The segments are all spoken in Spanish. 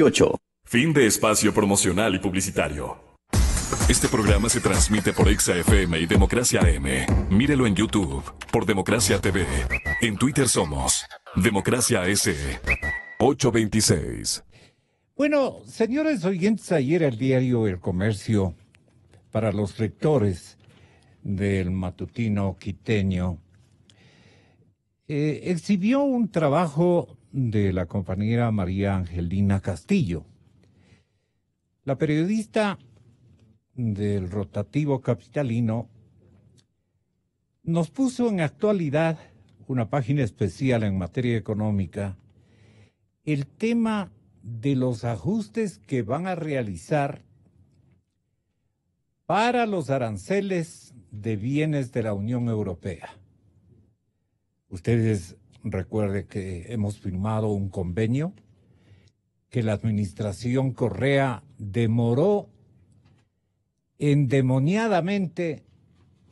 8. Fin de espacio promocional y publicitario. Este programa se transmite por Exa FM y Democracia AM. Mírelo en YouTube por Democracia TV. En Twitter somos Democracia S. 826. Bueno, señores oyentes, ayer el diario El Comercio, para los lectores del matutino quiteño, exhibió un trabajo de la compañera María Angelina Castillo. La periodista del rotativo capitalino nos puso en actualidad una página especial en materia económica, el tema de los ajustes que van a realizar para los aranceles de bienes de la Unión Europea. Ustedes recuerden que hemos firmado un convenio que la administración Correa demoró endemoniadamente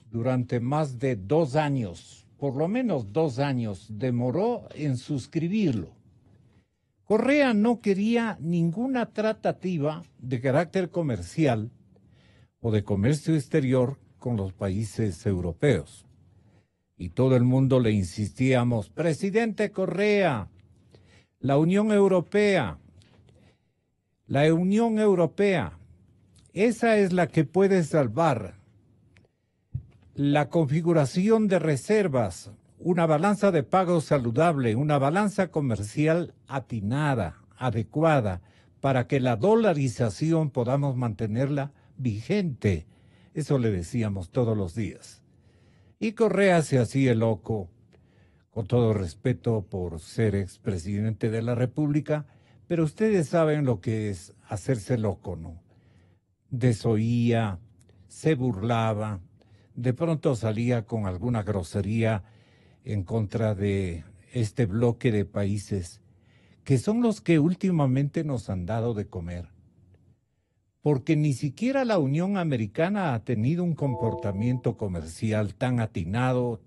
durante más de 2 años, por lo menos 2 años, demoró en suscribirlo. Correa no quería ninguna tratativa de carácter comercial o de comercio exterior con los países europeos. Y todo el mundo le insistíamos, presidente Correa, la Unión Europea, esa es la que puede salvar la configuración de reservas, una balanza de pagos saludable, una balanza comercial atinada, adecuada, para que la dolarización podamos mantenerla vigente. Eso le decíamos todos los días. Y Correa se hacía loco, con todo respeto por ser expresidente de la República, pero ustedes saben lo que es hacerse loco, ¿no? Desoía, se burlaba, de pronto salía con alguna grosería en contra de este bloque de países que son los que últimamente nos han dado de comer. Porque ni siquiera la Unión Americana ha tenido un comportamiento comercial tan atinado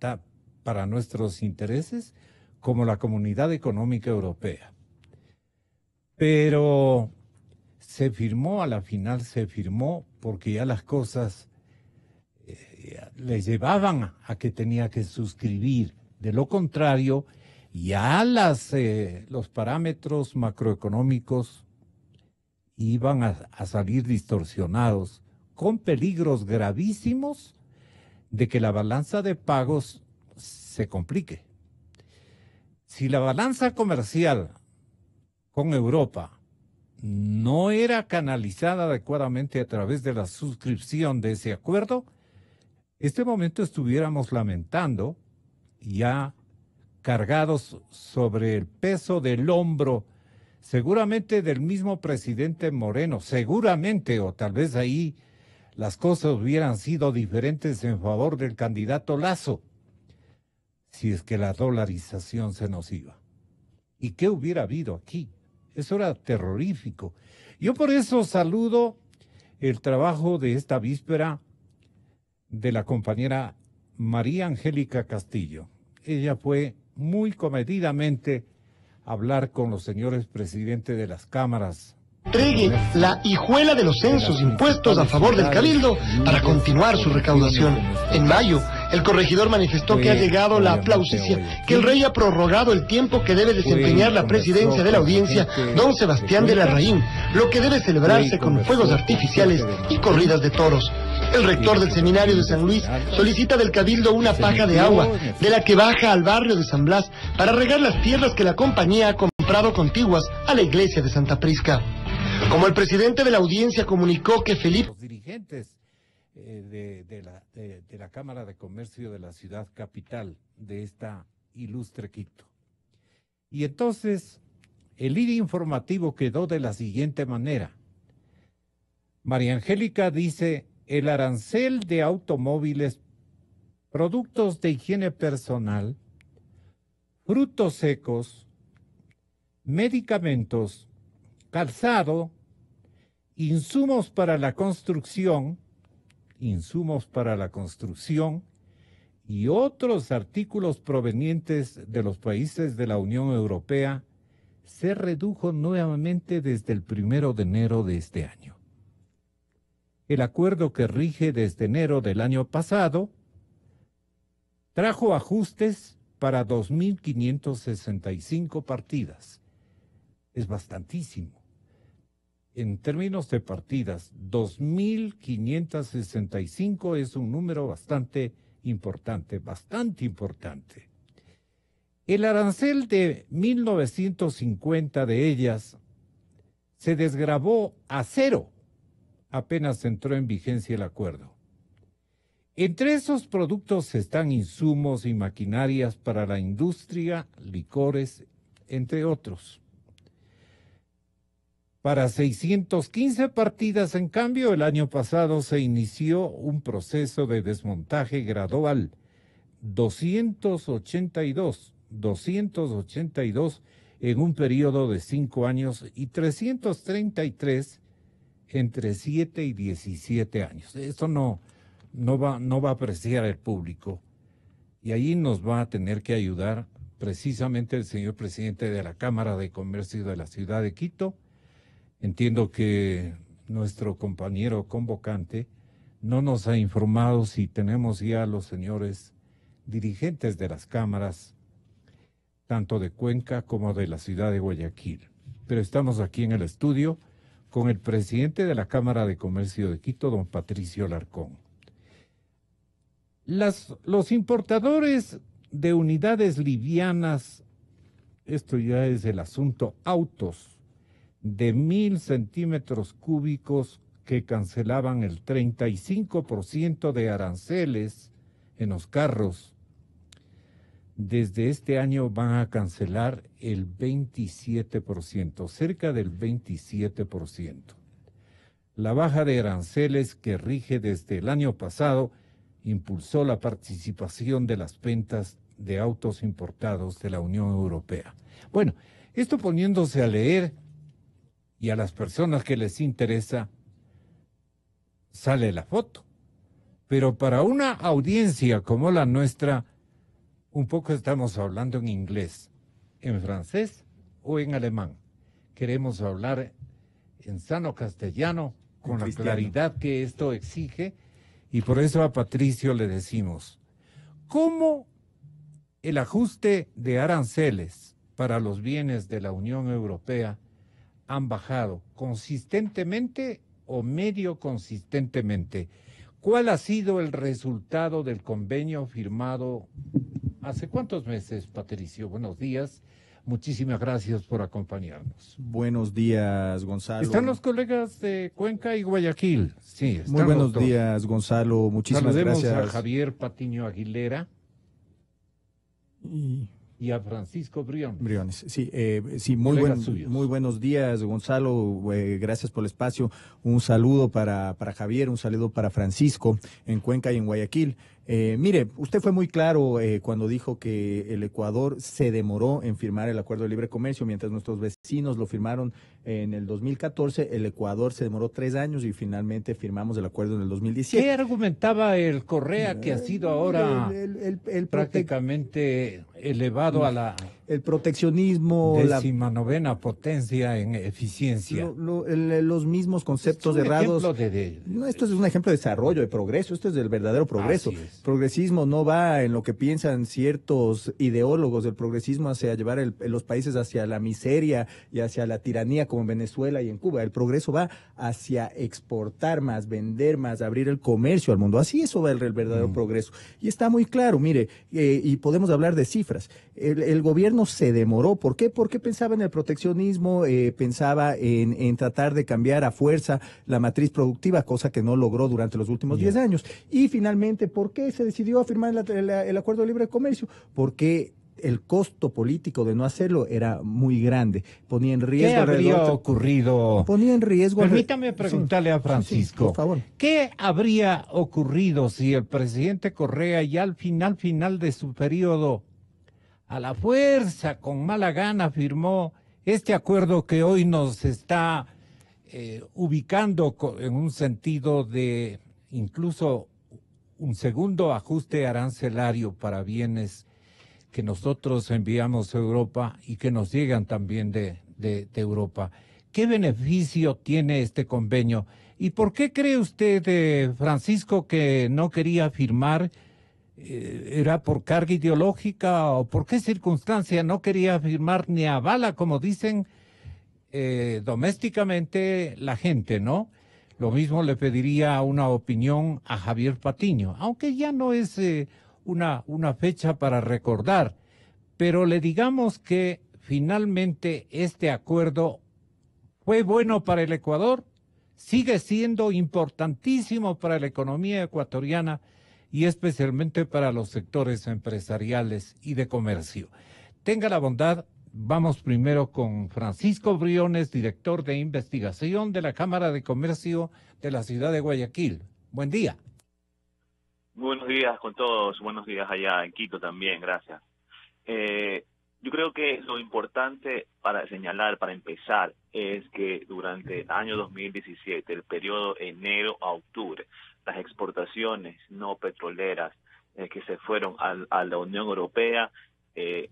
para nuestros intereses como la Comunidad Económica Europea. Pero a la final se firmó porque ya las cosas le llevaban a que tenía que suscribir. De lo contrario, ya los parámetros macroeconómicos iban a salir distorsionados, con peligros gravísimos de que la balanza de pagos se complique. Si la balanza comercial con Europa no era canalizada adecuadamente a través de la suscripción de ese acuerdo, este momento estuviéramos lamentando, ya cargados sobre el peso del hombro, seguramente del mismo presidente Moreno, seguramente, o tal vez ahí las cosas hubieran sido diferentes en favor del candidato Lasso, si es que la dolarización se nos iba. ¿Y qué hubiera habido aquí? Eso era terrorífico. Yo por eso saludo el trabajo de esta víspera de la compañera María Angélica Castillo. Ella fue muy comedidamente hablar con los señores presidentes de las cámaras. Entregue la hijuela de los censos impuestos a favor del Cabildo para continuar su recaudación. En mayo, el corregidor manifestó que ha llegado la aplausicia, que el rey ha prorrogado el tiempo que debe desempeñar la presidencia de la audiencia, don Sebastián de Larraín, lo que debe celebrarse con fuegos artificiales y corridas de toros. El rector del seminario de San Luis solicita del Cabildo una paja de agua, de la que baja al barrio de San Blas, para regar las tierras que la compañía ha comprado contiguas a la iglesia de Santa Prisca. Como el presidente de la audiencia comunicó que Felipe... Los dirigentes de la Cámara de Comercio de la ciudad capital de esta ilustre Quito. Y entonces, el hilo informativo quedó de la siguiente manera. María Angélica dice, el arancel de automóviles, productos de higiene personal, frutos secos, medicamentos, calzado, insumos para la construcción y otros artículos provenientes de los países de la Unión Europea se redujo nuevamente desde el 1 de enero de este año. El acuerdo que rige desde enero del año pasado trajo ajustes para 2.565 partidas. Es bastantísimo. En términos de partidas, 2.565 es un número bastante importante, bastante importante. El arancel de 1.950 de ellas se desgravó a cero apenas entró en vigencia el acuerdo. Entre esos productos están insumos y maquinarias para la industria, licores, entre otros. Para 615 partidas, en cambio, el año pasado se inició un proceso de desmontaje gradual. 282 en un periodo de 5 años y 333 entre 7 y 17 años. Esto no va a apreciar el público. Y ahí nos va a tener que ayudar precisamente el señor presidente de la Cámara de Comercio de la ciudad de Quito. Entiendo que nuestro compañero convocante no nos ha informado si tenemos ya a los señores dirigentes de las cámaras, tanto de Cuenca como de la ciudad de Guayaquil. Pero estamos aquí en el estudio con el presidente de la Cámara de Comercio de Quito, don Patricio Alarcón. Los importadores de unidades livianas, esto ya es el asunto, autos de 1,000 centímetros cúbicos que cancelaban el 35% de aranceles en los carros, desde este año van a cancelar el 27%, cerca del 27%. La baja de aranceles que rige desde el año pasado impulsó la participación de las ventas de autos importados de la Unión Europea. Bueno, esto poniéndose a leer y a las personas que les interesa, sale la foto. Pero para una audiencia como la nuestra, un poco estamos hablando en inglés, en francés o en alemán. Queremos hablar en sano castellano, con la claridad que esto exige, y por eso a Patricio le decimos, ¿cómo el ajuste de aranceles para los bienes de la Unión Europea han bajado? ¿Consistentemente o medio consistentemente? ¿Cuál ha sido el resultado del convenio firmado hace cuántos meses, Patricio? Buenos días. Muchísimas gracias por acompañarnos. Buenos días, Gonzalo. ¿Están los colegas de Cuenca y Guayaquil? Sí, están. Muy buenos días, Gonzalo. Muchísimas gracias. Saludemos a Javier Patiño Aguilera y a Francisco Briones. Sí, muy buenos días, Gonzalo. Gracias por el espacio. Un saludo para Javier, un saludo para Francisco en Cuenca y en Guayaquil. Mire, usted fue muy claro cuando dijo que el Ecuador se demoró en firmar el acuerdo de libre comercio, mientras nuestros vecinos lo firmaron en el 2014, el Ecuador se demoró 3 años y finalmente firmamos el acuerdo en el 2017. ¿Qué argumentaba el Correa que ha sido ahora prácticamente elevado a la el proteccionismo, 19ª potencia en eficiencia? Los mismos conceptos errados. No, esto es un ejemplo de desarrollo, de progreso, esto es del verdadero progreso. Progresismo no va en lo que piensan ciertos ideólogos del progresismo hacia llevar los países hacia la miseria y hacia la tiranía como en Venezuela y en Cuba. El progreso va hacia exportar más, vender más, abrir el comercio al mundo. Así eso va el verdadero progreso. Y está muy claro, mire, y podemos hablar de cifras. El gobierno se demoró. ¿Por qué? Porque pensaba en el proteccionismo, pensaba en tratar de cambiar a fuerza la matriz productiva, cosa que no logró durante los últimos 10 años. Y finalmente, ¿por qué se decidió a firmar el acuerdo de libre comercio? Porque el costo político de no hacerlo era muy grande. Ponía en riesgo. ¿Qué habría ocurrido? Ponía en riesgo. Permítame preguntarle a Francisco. Sí, por favor. ¿Qué habría ocurrido si el presidente Correa ya al final de su periodo, a la fuerza, con mala gana, firmó este acuerdo que hoy nos está ubicando en un sentido de incluso un segundo ajuste arancelario para bienes que nosotros enviamos a Europa y que nos llegan también de Europa. ¿Qué beneficio tiene este convenio? ¿Y por qué cree usted, Francisco, que no quería firmar? ¿Era por carga ideológica o por qué circunstancia no quería firmar ni a bala, como dicen domésticamente la gente, ¿no? Lo mismo le pediría una opinión a Javier Patiño, aunque ya no es una fecha para recordar, pero le digamos que finalmente este acuerdo fue bueno para el Ecuador, sigue siendo importantísimo para la economía ecuatoriana y especialmente para los sectores empresariales y de comercio. Tenga la bondad, vamos primero con Francisco Briones, director de investigación de la Cámara de Comercio de la ciudad de Guayaquil. Buen día. Buenos días con todos, buenos días allá en Quito también, gracias. Yo creo que lo importante para señalar, para empezar, es que durante el año 2017, el periodo enero a octubre, las exportaciones no petroleras que se fueron a la Unión Europea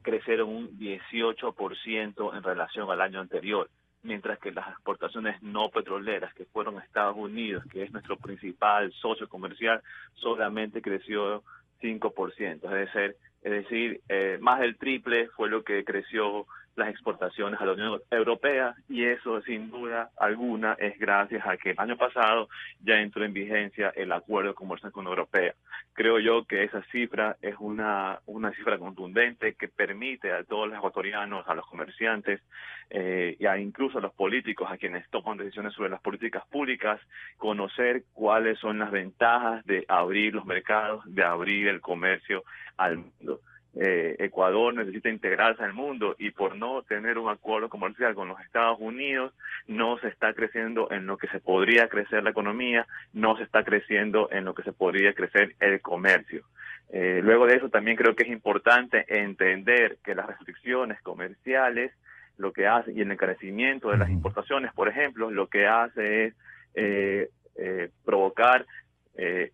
crecieron un 18% en relación al año anterior, mientras que las exportaciones no petroleras que fueron a Estados Unidos, que es nuestro principal socio comercial, solamente creció 5%, es decir, más del triple fue lo que creció las exportaciones a la Unión Europea, y eso sin duda alguna es gracias a que el año pasado ya entró en vigencia el acuerdo comercial con la Unión Europea. Creo yo que esa cifra es una cifra contundente que permite a todos los ecuatorianos, a los comerciantes y incluso a los políticos, a quienes toman decisiones sobre las políticas públicas, conocer cuáles son las ventajas de abrir los mercados, de abrir el comercio al mundo. Ecuador necesita integrarse al mundo, y por no tener un acuerdo comercial con los Estados Unidos no se está creciendo en lo que se podría crecer la economía, no se está creciendo en lo que se podría crecer el comercio. Luego de eso también creo que es importante entender que las restricciones comerciales lo que hace, y el encarecimiento de las importaciones, por ejemplo, lo que hace es provocar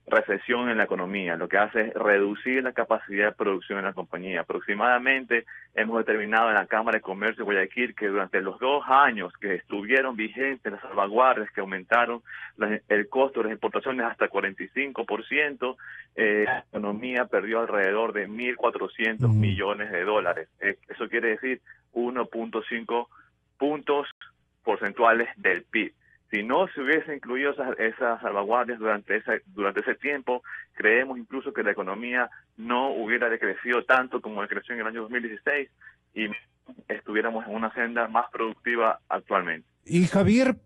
recesión en la economía, lo que hace es reducir la capacidad de producción en la compañía. Aproximadamente hemos determinado en la Cámara de Comercio de Guayaquil que durante los 2 años que estuvieron vigentes las salvaguardias que aumentaron el costo de las importaciones hasta 45%, la economía perdió alrededor de 1.400 millones de dólares. Eso quiere decir 1.5 puntos porcentuales del PIB. Si no se hubiesen incluido esas salvaguardias durante ese tiempo, creemos incluso que la economía no hubiera decrecido tanto como decreció en el año 2016 y estuviéramos en una senda más productiva actualmente. Y Javier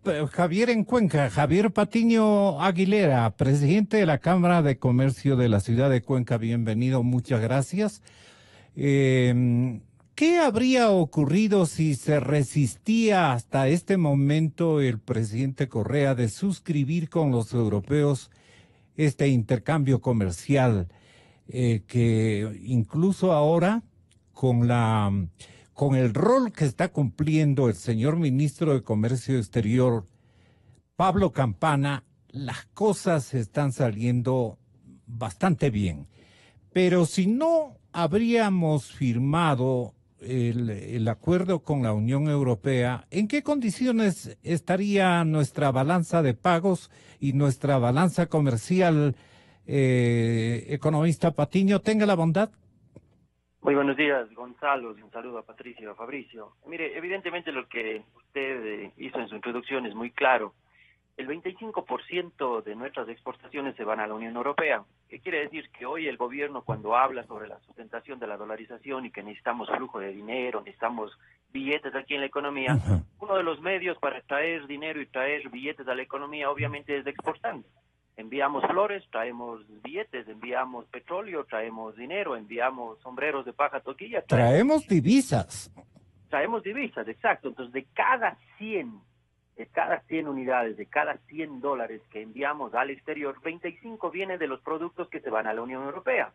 en Cuenca, Javier Patiño Aguilera, presidente de la Cámara de Comercio de la ciudad de Cuenca, bienvenido, muchas gracias. ¿Qué habría ocurrido si se resistía hasta este momento el presidente Correa de suscribir con los europeos este intercambio comercial que incluso ahora con el rol que está cumpliendo el señor ministro de Comercio Exterior, Pablo Campana, las cosas están saliendo bastante bien? Pero si no habríamos firmado el acuerdo con la Unión Europea, ¿en qué condiciones estaría nuestra balanza de pagos y nuestra balanza comercial, economista Patiño? Tenga la bondad. Muy buenos días, Gonzalo, y un saludo a Patricio y a Fabricio. Mire, evidentemente lo que usted hizo en su introducción es muy claro. El 25% de nuestras exportaciones se van a la Unión Europea. ¿Qué quiere decir? Que hoy el gobierno, cuando habla sobre la sustentación de la dolarización y que necesitamos flujo de dinero, necesitamos billetes aquí en la economía, uno de los medios para traer dinero y traer billetes a la economía obviamente es exportando. Enviamos flores, traemos billetes, enviamos petróleo, traemos dinero, enviamos sombreros de paja toquilla. Traemos divisas. Traemos divisas, exacto. Entonces, de cada 100 unidades, de cada $100 que enviamos al exterior, 25 vienen de los productos que se van a la Unión Europea.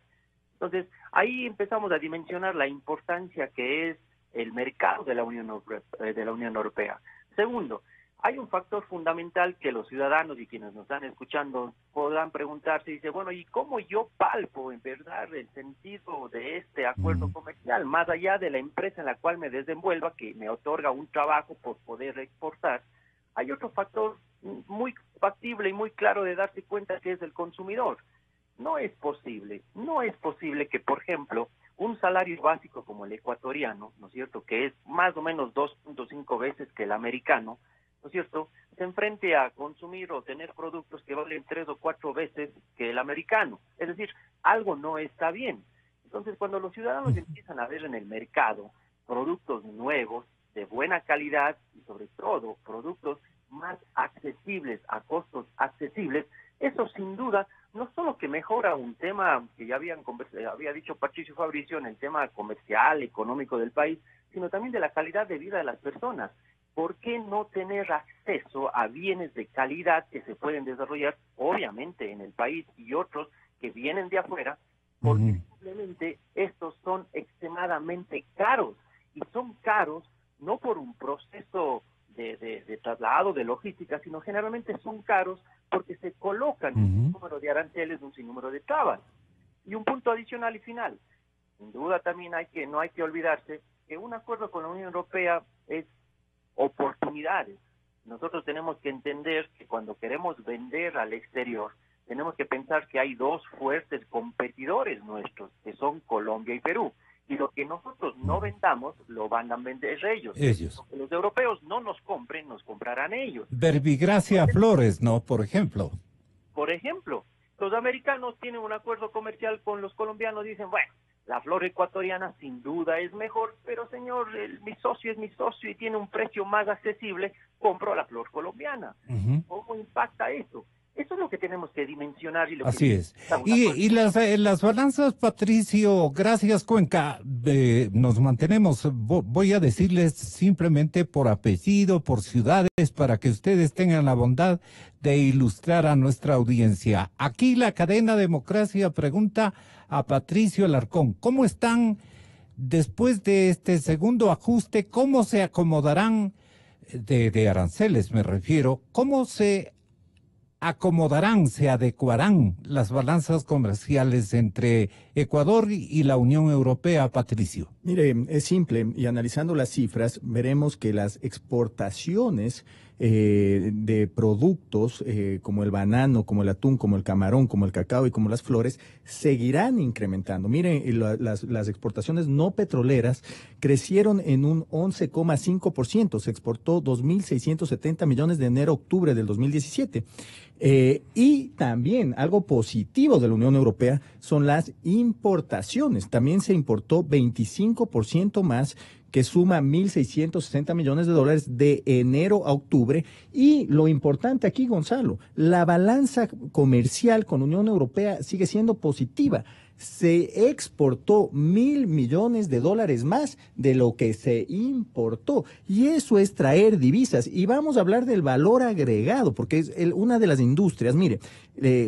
Entonces, ahí empezamos a dimensionar la importancia que es el mercado de la Unión Europea. Segundo, hay un factor fundamental que los ciudadanos y quienes nos están escuchando podrán preguntarse, dice, bueno, ¿y cómo yo palpo en verdad el sentido de este acuerdo comercial, más allá de la empresa en la cual me desenvuelva, que me otorga un trabajo por poder exportar? Hay otro factor muy factible y muy claro de darse cuenta, que es el consumidor. No es posible que, por ejemplo, un salario básico como el ecuatoriano, ¿no es cierto?, que es más o menos 2.5 veces que el americano, ¿no es cierto?, se enfrente a consumir o tener productos que valen 3 o 4 veces que el americano. Es decir, algo no está bien. Entonces, cuando los ciudadanos empiezan a ver en el mercado productos nuevos, de buena calidad y sobre todo productos más accesibles, a costos accesibles, eso sin duda no solo que mejora un tema que ya había dicho Patricio Fabricio en el tema comercial, económico del país, sino también de la calidad de vida de las personas. ¿Por qué no tener acceso a bienes de calidad que se pueden desarrollar, obviamente, en el país y otros que vienen de afuera? Porque simplemente estos son extremadamente caros, y son caros no por un proceso de traslado, de logística, sino generalmente son caros porque se colocan un sinnúmero de aranceles, un sinnúmero de trabas. Y un punto adicional y final, sin duda también no hay que olvidarse que un acuerdo con la Unión Europea es oportunidades. Nosotros tenemos que entender que cuando queremos vender al exterior, tenemos que pensar que hay dos fuertes competidores nuestros, que son Colombia y Perú. Y lo que nosotros no vendamos, lo van a vender ellos. Lo que los europeos no nos compren, nos comprarán ellos. Verbigracia Flores, ¿no? Por ejemplo. Por ejemplo, los americanos tienen un acuerdo comercial con los colombianos, dicen, bueno, la flor ecuatoriana sin duda es mejor, pero señor, mi socio es mi socio y tiene un precio más accesible, compro la flor colombiana. ¿Cómo impacta eso? Eso es lo que tenemos que dimensionar. Así es. Y las balanzas, Patricio, gracias, Cuenca, nos mantenemos, voy a decirles simplemente por apellido, por ciudades, para que ustedes tengan la bondad de ilustrar a nuestra audiencia. Aquí la cadena Democracia pregunta a Patricio Alarcón, ¿cómo están después de este segundo ajuste? ¿Cómo se acomodarán, de aranceles me refiero, cómo se acomodarán, se adecuarán las balanzas comerciales entre Ecuador y la Unión Europea, Patricio? Mire, es simple, y analizando las cifras, veremos que las exportaciones de productos como el banano, como el atún, como el camarón, como el cacao y como las flores, seguirán incrementando. Miren, las exportaciones no petroleras crecieron en un 11,5%. Se exportó 2.670 millones de enero a octubre del 2017. Y también algo positivo de la Unión Europea son las importaciones. También se importó 25% más, que suma 1.660 millones de dólares de enero a octubre. Y lo importante aquí, Gonzalo, la balanza comercial con la Unión Europea sigue siendo positiva. Se exportó 1.000 millones de dólares más de lo que se importó. Y eso es traer divisas. Y vamos a hablar del valor agregado, porque es una de las industrias, mire,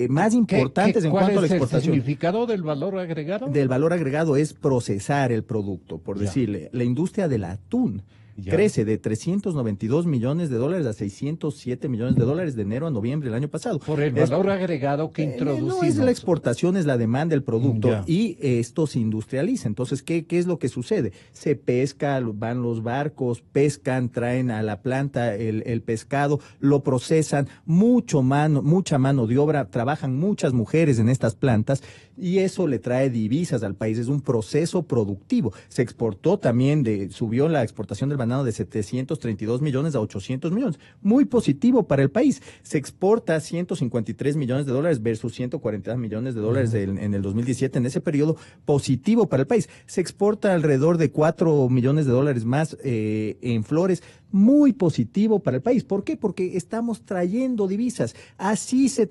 más importantes en cuanto a la exportación. ¿Cuál es el significado del valor agregado? Del valor agregado es procesar el producto, por decirle. La industria del atún crece de 392 millones de dólares a 607 millones de dólares de enero a noviembre del año pasado. Por el valor agregado que introducimos. No es la exportación, es la demanda del producto y esto se industrializa. Entonces, ¿qué es lo que sucede? Se pesca, van los barcos, pescan, traen a la planta el pescado, lo procesan, mucha mano de obra, trabajan muchas mujeres en estas plantas y eso le trae divisas al país. Es un proceso productivo. Se exportó también, subió la exportación del banano de 732 millones a 800 millones. Muy positivo para el país. Se exporta 153 millones de dólares versus 140 millones de dólares en el 2017. En ese periodo, positivo para el país. Se exporta alrededor de 4 millones de dólares más en flores. Muy positivo para el país. ¿Por qué? Porque estamos trayendo divisas. Así se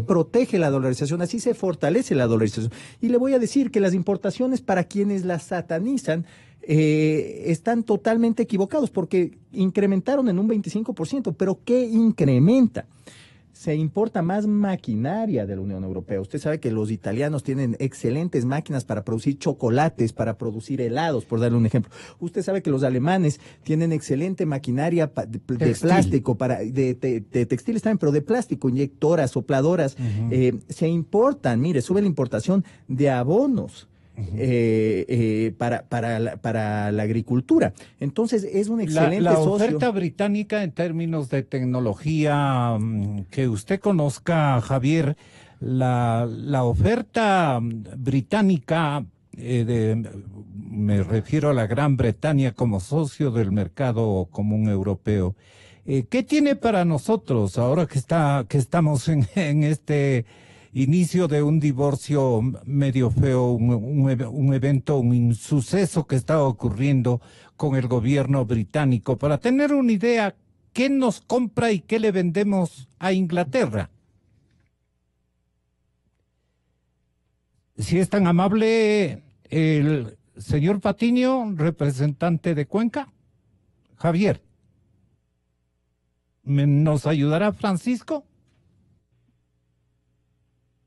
protege la dolarización, así se fortalece la dolarización. Y le voy a decir que las importaciones, para quienes las satanizan, están totalmente equivocados, porque incrementaron en un 25%. ¿Pero qué incrementa? se importa más maquinaria de la Unión Europea. Usted sabe que los italianos tienen excelentes máquinas para producir chocolates, para producir helados, por darle un ejemplo. Usted sabe que los alemanes tienen excelente maquinaria de plástico, de textiles también, pero de plástico, inyectoras, sopladoras. Se importan, mire, sube la importación de abonos. Para la agricultura. Entonces es un excelente la socio. oferta británica en términos de tecnología que usted conozca, Javier, la oferta británica, me refiero a la Gran Bretaña como socio del mercado común europeo, ¿qué tiene para nosotros ahora que estamos en este inicio de un divorcio medio feo, un evento, un suceso que está ocurriendo con el gobierno británico, para tener una idea, ¿qué nos compra y qué le vendemos a Inglaterra? Si es tan amable el señor Patiño, representante de Cuenca. Javier, ¿nos ayudará Francisco?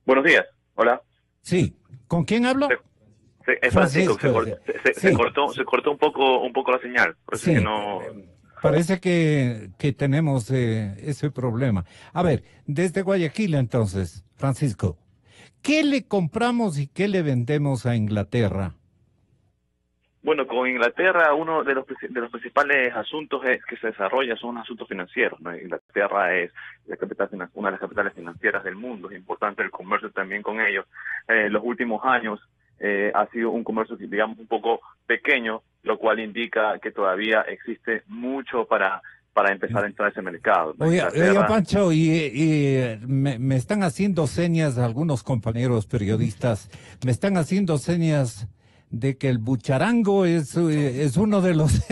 Buenos días, hola. Sí, ¿con quién hablo? Es Francisco. Se cortó un poco la señal, por eso sí, que no... Parece que tenemos ese problema. A ver, desde Guayaquil entonces, Francisco, ¿qué le compramos y qué le vendemos a Inglaterra? Bueno, con Inglaterra uno de los principales asuntos que se desarrolla son asuntos financieros, ¿no? Inglaterra es una de las capitales financieras del mundo, es importante el comercio también con ellos. Los últimos años ha sido un comercio, digamos, un poco pequeño, lo cual indica que todavía existe mucho para empezar a entrar a ese mercado, ¿no? Oiga, Pancho, y me están haciendo señas algunos compañeros periodistas, me están haciendo señas de que el bucharango es uno de los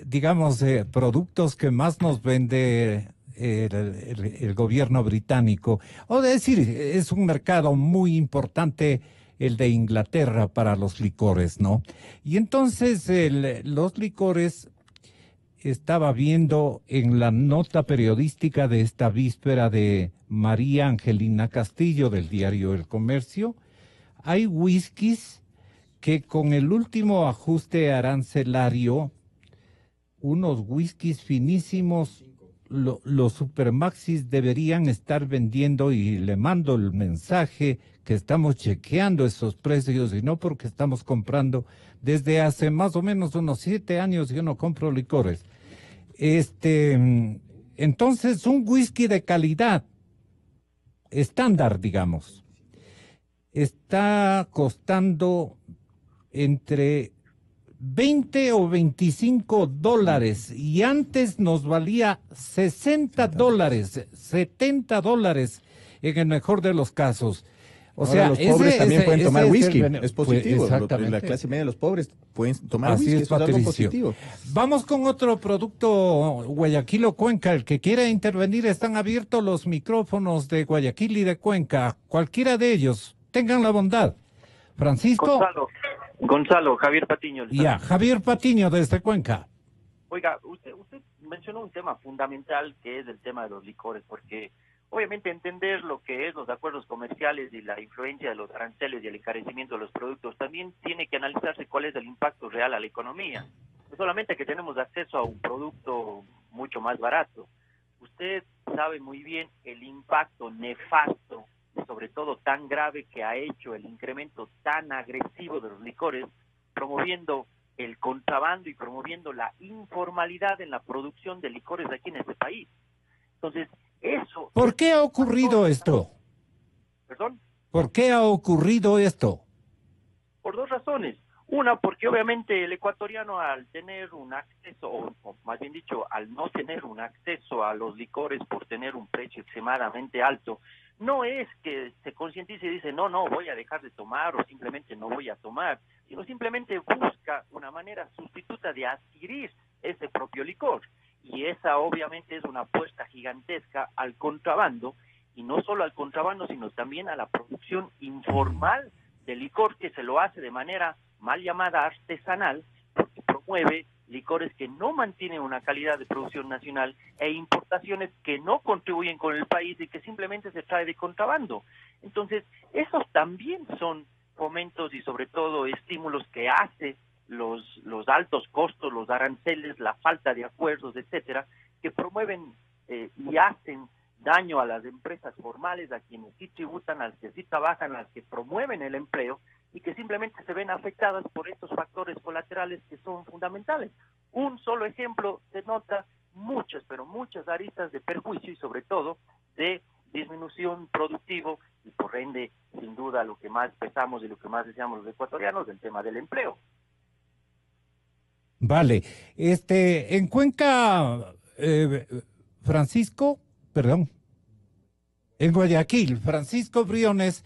digamos productos que más nos vende el gobierno británico. O decir, es un mercado muy importante el de Inglaterra para los licores, ¿no? Y entonces los licores, estaba viendo en la nota periodística de esta víspera de María Angelina Castillo del diario El Comercio, hay whiskies que con el último ajuste arancelario, unos whiskies finísimos, los supermaxis deberían estar vendiendo, y le mando el mensaje que estamos chequeando esos precios, y no porque estamos comprando desde hace más o menos unos 7 años yo no compro licores. Entonces un whisky de calidad estándar, digamos, está costando entre 20 o 25 dólares, y antes nos valía 60 dólares, 70 dólares en el mejor de los casos. O ahora sea, los pobres también pueden tomar whisky, es positivo. Exactamente. La clase media de los pobres pueden tomar Así whisky, es, eso es algo Patricio. positivo. Vamos con otro producto, Guayaquil o Cuenca. El que quiera intervenir, están abiertos los micrófonos de Guayaquil y de Cuenca. Cualquiera de ellos, tengan la bondad. Francisco. Gonzalo, Javier Patiño. Ya, Javier Patiño desde Cuenca. Oiga, usted mencionó un tema fundamental que es el tema de los licores, porque obviamente entender lo que es los acuerdos comerciales y la influencia de los aranceles y el encarecimiento de los productos, también tiene que analizarse cuál es el impacto real a la economía. No solamente que tenemos acceso a un producto mucho más barato. Usted sabe muy bien el impacto nefasto, sobre todo tan grave, que ha hecho el incremento tan agresivo de los licores, promoviendo el contrabando y promoviendo la informalidad en la producción de licores aquí en este país. Entonces, eso... ¿Por qué ha ocurrido esto? ¿Perdón? ¿Por qué ha ocurrido esto? Por 2 razones. Una, porque obviamente el ecuatoriano, al tener un acceso, o más bien dicho, al no tener un acceso a los licores por tener un precio extremadamente alto, no es que se concientice y dice, no, voy a dejar de tomar o simplemente no voy a tomar, sino simplemente busca una manera sustituta de adquirir ese propio licor. Y esa obviamente es una apuesta gigantesca al contrabando, y no solo al contrabando, sino también a la producción informal de licor, que se lo hace de manera mal llamada artesanal, porque promueve licores que no mantienen una calidad de producción nacional e importaciones que no contribuyen con el país y que simplemente se trae de contrabando. Entonces, esos también son fomentos y sobre todo estímulos que hace los altos costos, los aranceles, la falta de acuerdos, etcétera, que promueven y hacen daño a las empresas formales, a quienes sí tributan, a las que sí trabajan, a las que promueven el empleo y que simplemente se ven afectadas por estos factores colaterales que son fundamentales. Un solo ejemplo denota muchas, pero muchas aristas de perjuicio y sobre todo de disminución productivo y por ende, sin duda, lo que más pensamos y lo que más deseamos los ecuatorianos, el tema del empleo. Vale, en Cuenca, en Guayaquil, Francisco Briones,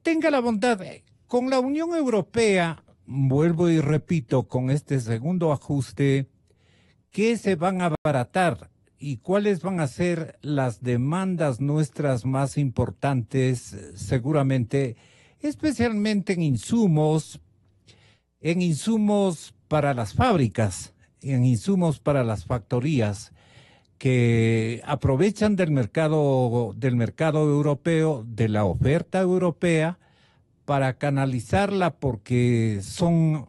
tenga la bondad, con la Unión Europea, vuelvo y repito, con este segundo ajuste, ¿qué se van a abaratar y cuáles van a ser las demandas nuestras más importantes, seguramente, especialmente en insumos para las fábricas, en insumos para las factorías, que aprovechan del mercado europeo, de la oferta europea, para canalizarla porque son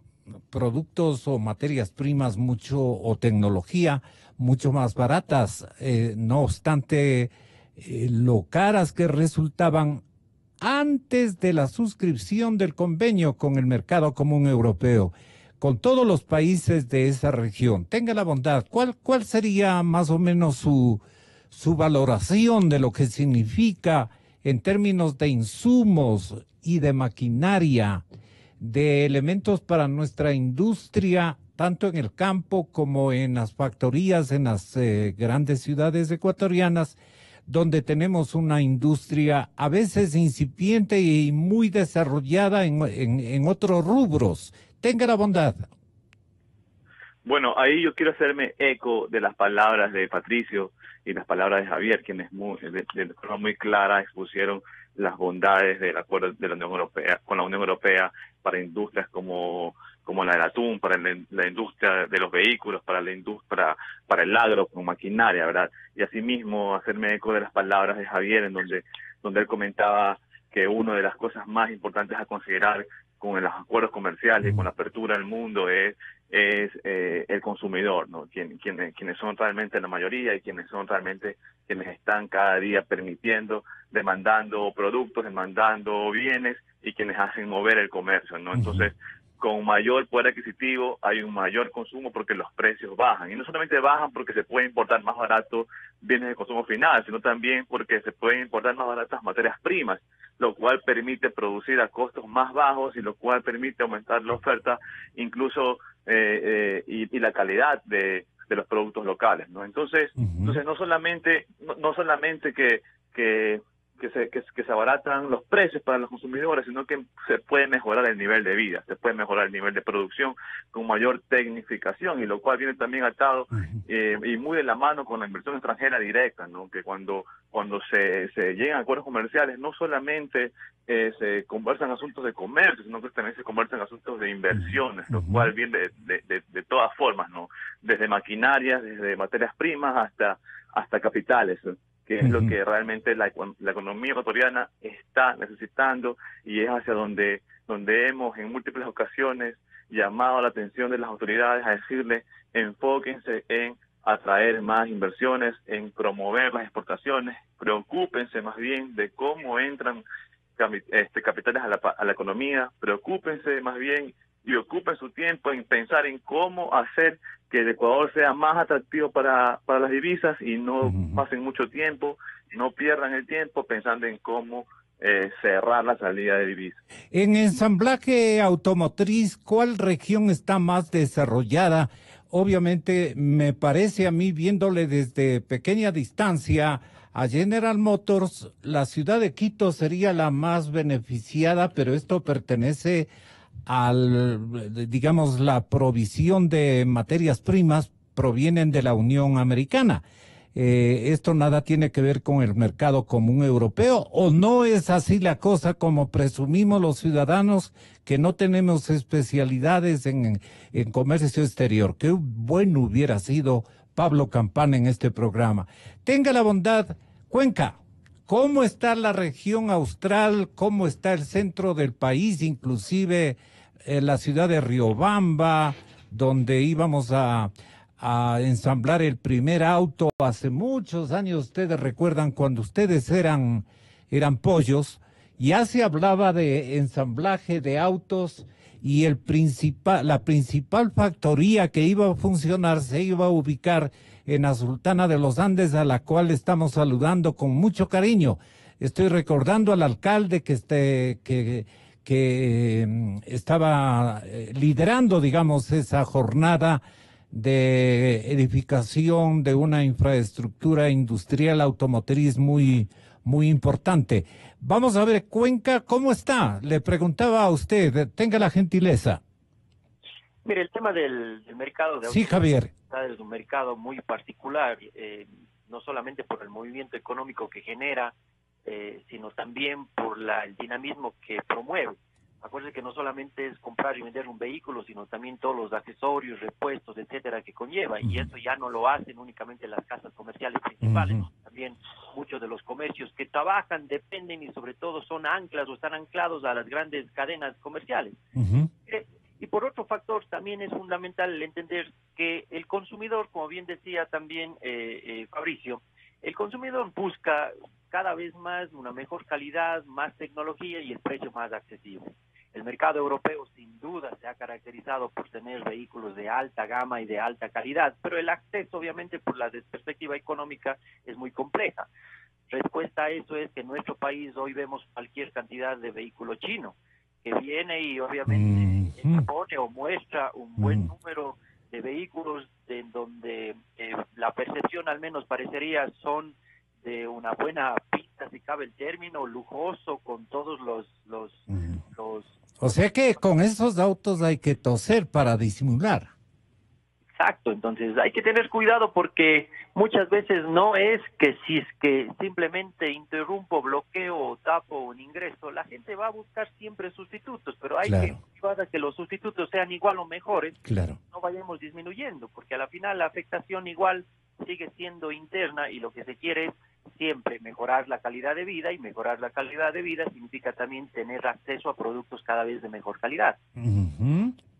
productos o materias primas o tecnología mucho más baratas, no obstante lo caras que resultaban antes de la suscripción del convenio con el mercado común europeo, con todos los países de esa región. Tenga la bondad, ¿cuál sería más o menos su valoración de lo que significa en términos de insumos y de maquinaria, de elementos para nuestra industria, tanto en el campo como en las factorías, en las grandes ciudades ecuatorianas, donde tenemos una industria a veces incipiente y muy desarrollada en otros rubros? Tenga la bondad. Bueno, ahí yo quiero hacerme eco de las palabras de Patricio y las palabras de Javier, quienes de forma muy clara expusieron las bondades del acuerdo de la Unión Europea con la Unión Europea para industrias como la del atún, para la industria de los vehículos, para la industria, para el agro, con maquinaria, ¿verdad? Y asimismo hacerme eco de las palabras de Javier, en donde él comentaba que una de las cosas más importantes a considerar con los acuerdos comerciales y con la apertura al mundo es el consumidor, ¿no? Quienes son realmente la mayoría y quienes son realmente quienes están cada día permitiendo, demandando productos, demandando bienes y quienes hacen mover el comercio, ¿no? Entonces, con mayor poder adquisitivo hay un mayor consumo porque los precios bajan. Y no solamente bajan porque se puede importar más barato bienes de consumo final, sino también porque se pueden importar más baratas materias primas, lo cual permite producir a costos más bajos y lo cual permite aumentar la oferta, incluso y la calidad de los productos locales, ¿no? Entonces no solamente que se abaratan los precios para los consumidores, sino que se puede mejorar el nivel de vida, se puede mejorar el nivel de producción con mayor tecnificación, y lo cual viene también atado y muy de la mano con la inversión extranjera directa, ¿no? Que cuando se llegan a acuerdos comerciales, no solamente se conversan asuntos de comercio, sino que también se conversan asuntos de inversiones, lo cual viene de todas formas, ¿no? Desde maquinarias, desde materias primas hasta capitales, que es lo que realmente la economía ecuatoriana está necesitando, y es hacia donde hemos en múltiples ocasiones llamado la atención de las autoridades a decirle: enfóquense en atraer más inversiones, en promover las exportaciones, preocúpense más bien de cómo entran capitales a la economía, preocúpense más bien y ocupen su tiempo en pensar en cómo hacer que el Ecuador sea más atractivo para las divisas, y no pasen mucho tiempo, no pierdan el tiempo pensando en cómo cerrar la salida de divisas. En ensamblaje automotriz, ¿cuál región está más desarrollada? Obviamente, me parece a mí, viéndole desde pequeña distancia a General Motors, la ciudad de Quito sería la más beneficiada, pero esto pertenece digamos, la provisión de materias primas provienen de la Unión Americana. esto nada tiene que ver con el mercado común europeo, o no es así la cosa como presumimos los ciudadanos que no tenemos especialidades en comercio exterior. Qué bueno hubiera sido Pablo Campana en este programa. Tenga la bondad, Cuenca, ¿cómo está la región austral? ¿Cómo está el centro del país? Inclusive la ciudad de Riobamba, donde íbamos a ensamblar el primer auto hace muchos años. Ustedes recuerdan cuando ustedes eran pollos, ya se hablaba de ensamblaje de autos y la principal factoría que iba a funcionar se iba a ubicar en la Sultana de los Andes, a la cual estamos saludando con mucho cariño. Estoy recordando al alcalde que estaba liderando, digamos, esa jornada de edificación de una infraestructura industrial automotriz muy, muy importante. Vamos a ver, Cuenca, ¿cómo está? Le preguntaba a usted, tenga la gentileza. Mire, el tema del mercado de sí, Javier. Es un mercado muy particular, no solamente por el movimiento económico que genera, sino también por el dinamismo que promueve. Acuérdense que no solamente es comprar y vender un vehículo, sino también todos los accesorios, repuestos, etcétera, que conlleva. Y eso ya no lo hacen únicamente las casas comerciales principales, también muchos de los comercios que trabajan, dependen y sobre todo son anclas o están anclados a las grandes cadenas comerciales. Y por otro factor también es fundamental el entender que el consumidor, como bien decía también Fabricio, el consumidor busca cada vez más una mejor calidad, más tecnología y el precio más accesible. El mercado europeo sin duda se ha caracterizado por tener vehículos de alta gama y de alta calidad, pero el acceso obviamente por la perspectiva económica es muy compleja. Respuesta a eso es que en nuestro país hoy vemos cualquier cantidad de vehículo chino que viene y obviamente expone o muestra un buen número de vehículos en donde la percepción al menos parecería son de una buena pinta, si cabe el término, lujoso, con todos los O sea que con esos autos hay que toser para disimular. Exacto, entonces hay que tener cuidado porque muchas veces no es que si es que simplemente interrumpo, bloqueo o tapo un ingreso, la gente va a buscar siempre sustitutos, pero hay que cuidar a que los sustitutos sean igual o mejores, no vayamos disminuyendo, porque a la final la afectación igual sigue siendo interna y lo que se quiere es siempre mejorar la calidad de vida, y mejorar la calidad de vida significa también tener acceso a productos cada vez de mejor calidad.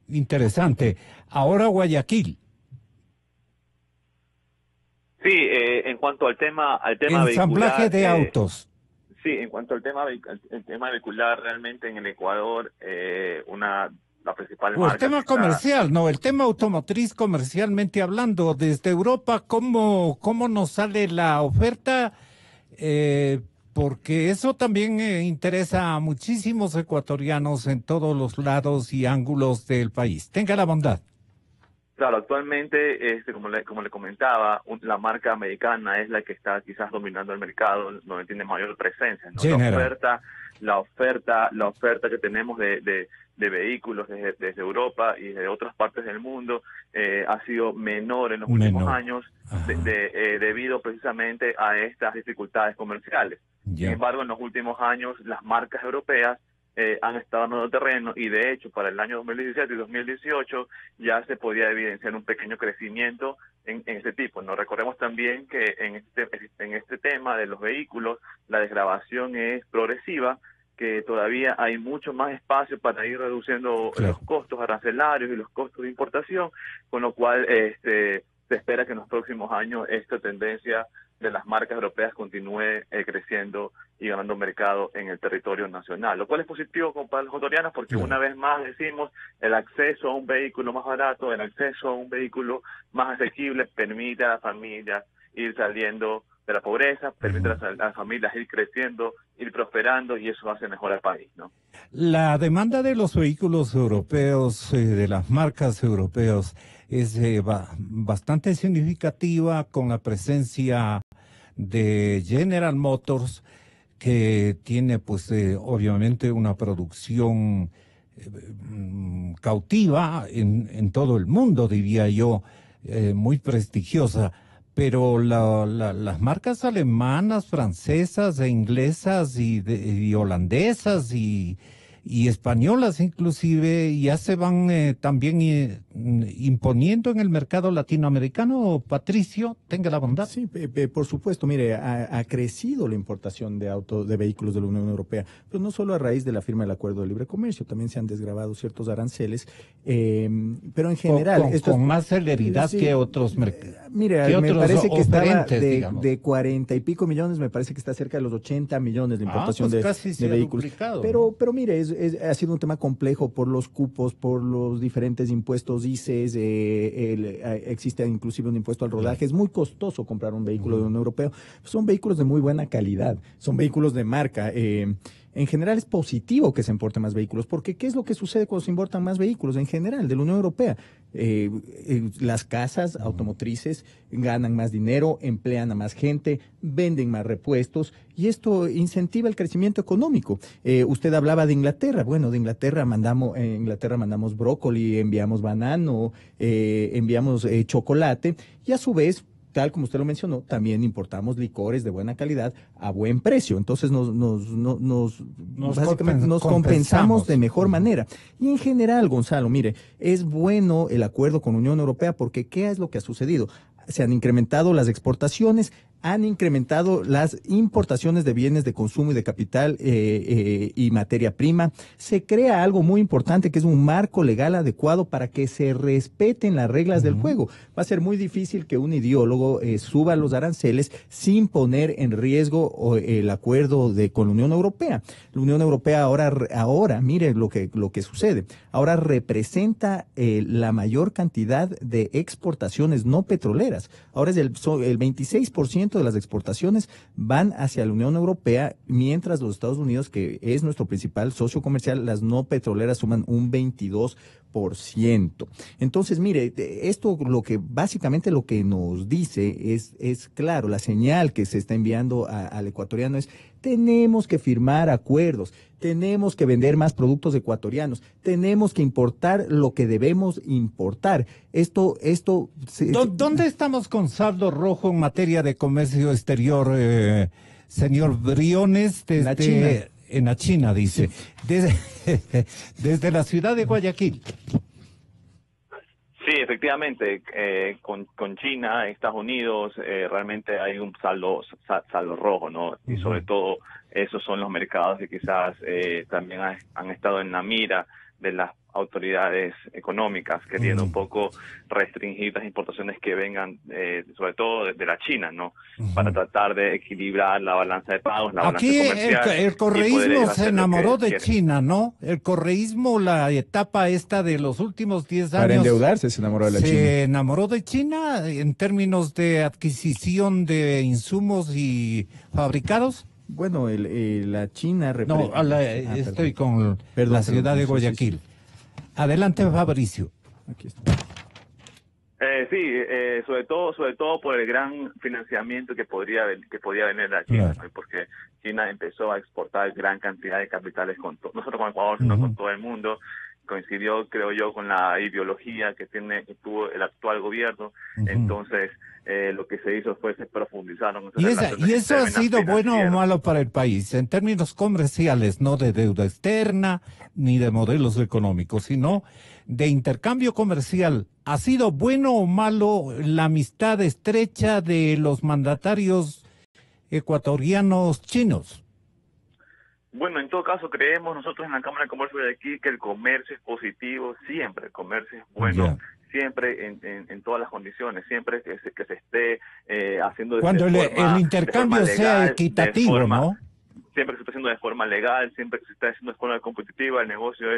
Interesante. Ahora Guayaquil. Sí, en cuanto al tema ensamblaje de autos. Sí, en cuanto al tema vehicular, realmente en el Ecuador, la principal marca... El tema comercial, no, el tema automotriz comercialmente hablando, desde Europa, ¿cómo nos sale la oferta? Porque eso también interesa a muchísimos ecuatorianos en todos los lados y ángulos del país. Tenga la bondad. Claro, actualmente, como le comentaba, la marca americana es la que está quizás dominando el mercado, donde tiene mayor presencia, ¿no? La oferta que tenemos de vehículos desde Europa y de otras partes del mundo ha sido menor en los últimos años debido precisamente a estas dificultades comerciales. Sin embargo, en los últimos años las marcas europeas han estado dando terreno, y de hecho para el año 2017 y 2018 ya se podía evidenciar un pequeño crecimiento en este tipo, ¿no? Recordemos también que en este tema de los vehículos la desgravación es progresiva, que todavía hay mucho más espacio para ir reduciendo los costos arancelarios y los costos de importación, con lo cual se espera que en los próximos años esta tendencia de las marcas europeas continúe creciendo y ganando mercado en el territorio nacional, lo cual es positivo para los ecuatorianos porque una vez más decimos, el acceso a un vehículo más barato, el acceso a un vehículo más asequible permite a las familias ir saliendo de la pobreza, permite a las familias ir creciendo, ir prosperando, y eso hace mejor al país, ¿no? La demanda de los vehículos europeos, de las marcas europeas, es bastante significativa, con la presencia de General Motors, que tiene pues obviamente una producción cautiva en todo el mundo, diría yo, muy prestigiosa. pero las marcas alemanas, francesas e inglesas y holandesas y españolas inclusive ya se van también imponiendo en el mercado latinoamericano. Patricio, tenga la bondad. Sí, por supuesto. Mire, ha crecido la importación de vehículos de la Unión Europea, pero no solo a raíz de la firma del Acuerdo de Libre Comercio, también se han desgravado ciertos aranceles, pero en general... Con más celeridad sí, que otros mercados. Mire, me parece que estaba de 40 y pico millones, me parece que está cerca de los 80 millones de importación de vehículos. Pero mire, ha sido un tema complejo por los cupos, por los diferentes impuestos ICES, existe inclusive un impuesto al rodaje. Es muy costoso comprar un vehículo de la Unión Europea. Son vehículos de muy buena calidad, son vehículos de marca. En general es positivo que se importen más vehículos, porque ¿qué es lo que sucede cuando se importan más vehículos en general de la Unión Europea? Las casas automotrices ganan más dinero, emplean a más gente, venden más repuestos y esto incentiva el crecimiento económico. Usted hablaba de Inglaterra. Bueno, de Inglaterra mandamos brócoli, enviamos banano, enviamos chocolate y a su vez, tal como usted lo mencionó, también importamos licores de buena calidad a buen precio. Entonces básicamente nos compensamos de mejor manera. Y en general, Gonzalo, mire, es bueno el acuerdo con la Unión Europea porque ¿qué es lo que ha sucedido? Se han incrementado las exportaciones, han incrementado las importaciones de bienes de consumo y de capital y materia prima. Se crea algo muy importante que es un marco legal adecuado para que se respeten las reglas del juego. Va a ser muy difícil que un ideólogo suba los aranceles sin poner en riesgo el acuerdo con la Unión Europea. La Unión Europea ahora mire lo que sucede. Ahora representa la mayor cantidad de exportaciones no petroleras. Ahora es el 26% de las exportaciones van hacia la Unión Europea, mientras los Estados Unidos, que es nuestro principal socio comercial, las no petroleras suman un 22%. Entonces, mire, esto básicamente lo que nos dice es claro, la señal que se está enviando al ecuatoriano es: tenemos que firmar acuerdos, tenemos que vender más productos ecuatorianos, tenemos que importar lo que debemos importar. ¿Dónde estamos con saldo rojo en materia de comercio exterior, señor Briones? En la China, dice. Desde la ciudad de Guayaquil. Sí, efectivamente, con China, Estados Unidos, realmente hay un saldo rojo, ¿no? Y sobre todo, esos son los mercados que quizás también han estado en la mira de las autoridades económicas, queriendo un poco restringir las importaciones que vengan, sobre todo de la China, ¿no? Para tratar de equilibrar la balanza de pagos, la balanza comercial. El correísmo se enamoró de China, ¿no? El correísmo, la etapa esta de los últimos 10 años. Para endeudarse se enamoró de la China. Se enamoró de China en términos de adquisición de insumos y fabricados. Bueno, la China... estoy con la ciudad de Guayaquil. Sí. Adelante, Fabricio. Aquí está. Sobre todo por el gran financiamiento que podía venir de China, ¿no? Porque China empezó a exportar gran cantidad de capitales no solo con Ecuador, sino con todo el mundo. Coincidió, creo yo, con la ideología que tuvo el actual gobierno. Entonces, lo que se hizo fue se profundizaron. ¿Y eso ha sido bueno o malo para el país? En términos comerciales, no de deuda externa, ni de modelos económicos, sino de intercambio comercial. ¿Ha sido bueno o malo la amistad estrecha de los mandatarios ecuatorianos chinos? Bueno, en todo caso, creemos nosotros en la Cámara de Comercio de aquí que el comercio es positivo siempre, el comercio es bueno siempre en todas las condiciones, siempre que se esté haciendo cuando el intercambio sea equitativo, ¿no? Siempre que se está haciendo de forma legal, siempre que se está haciendo de forma competitiva, el negocio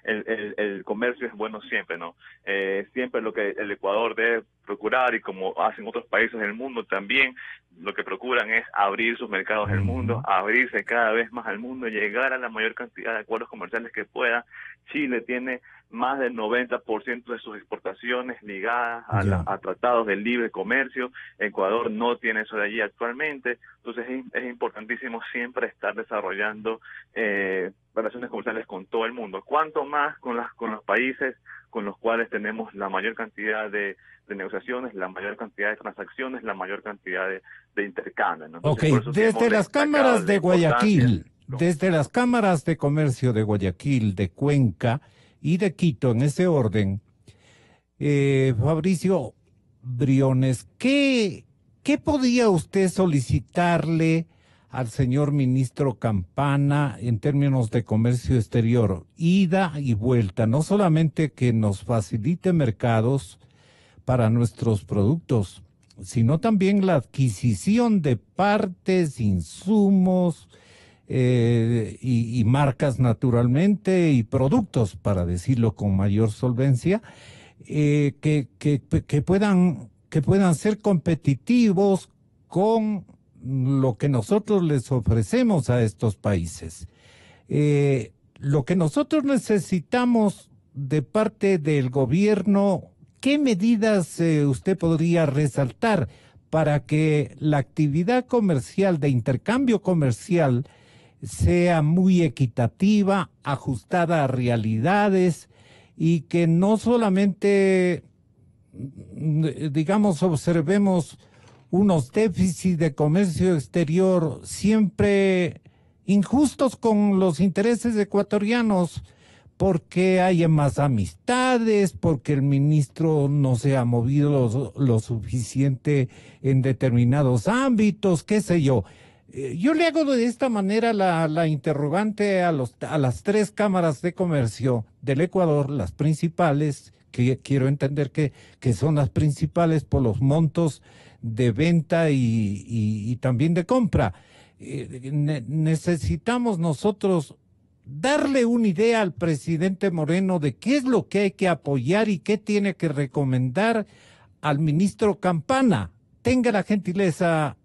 el comercio es bueno siempre, ¿no? Siempre lo que el Ecuador debe procurar, y como hacen otros países del mundo también, lo que procuran es abrir sus mercados al mundo, abrirse cada vez más al mundo, llegar a la mayor cantidad de acuerdos comerciales que pueda, Chile tiene más del 90% de sus exportaciones ligadas a tratados de libre comercio. Ecuador no tiene eso de allí actualmente. Entonces es importantísimo siempre estar desarrollando relaciones comerciales con todo el mundo. Cuanto más con los países con los cuales tenemos la mayor cantidad de negociaciones, la mayor cantidad de transacciones, la mayor cantidad de intercambio, ¿no? Entonces, desde las cámaras de Guayaquil, desde las cámaras de comercio de Guayaquil, de Cuenca y de Quito, en ese orden, Fabricio Briones, ¿qué podía usted solicitarle al señor ministro Campana en términos de comercio exterior? Ida y vuelta, no solamente que nos facilite mercados para nuestros productos, sino también la adquisición de partes, insumos y marcas naturalmente y productos, para decirlo con mayor solvencia, que puedan ser competitivos con lo que nosotros les ofrecemos a estos países. Lo que nosotros necesitamos de parte del gobierno, ¿qué medidas usted podría resaltar para que la actividad comercial, de intercambio comercial, sea muy equitativa, ajustada a realidades y que no solamente, digamos, observemos unos déficits de comercio exterior siempre injustos con los intereses ecuatorianos, porque hay más amistades, porque el ministro no se ha movido lo suficiente en determinados ámbitos, qué sé yo. Yo le hago de esta manera la interrogante a las tres cámaras de comercio del Ecuador, las principales, que quiero entender que son las principales por los montos de venta y también de compra. Necesitamos nosotros darle una idea al presidente Moreno de qué es lo que hay que apoyar y qué tiene que recomendar al ministro Campana. Tenga la gentileza,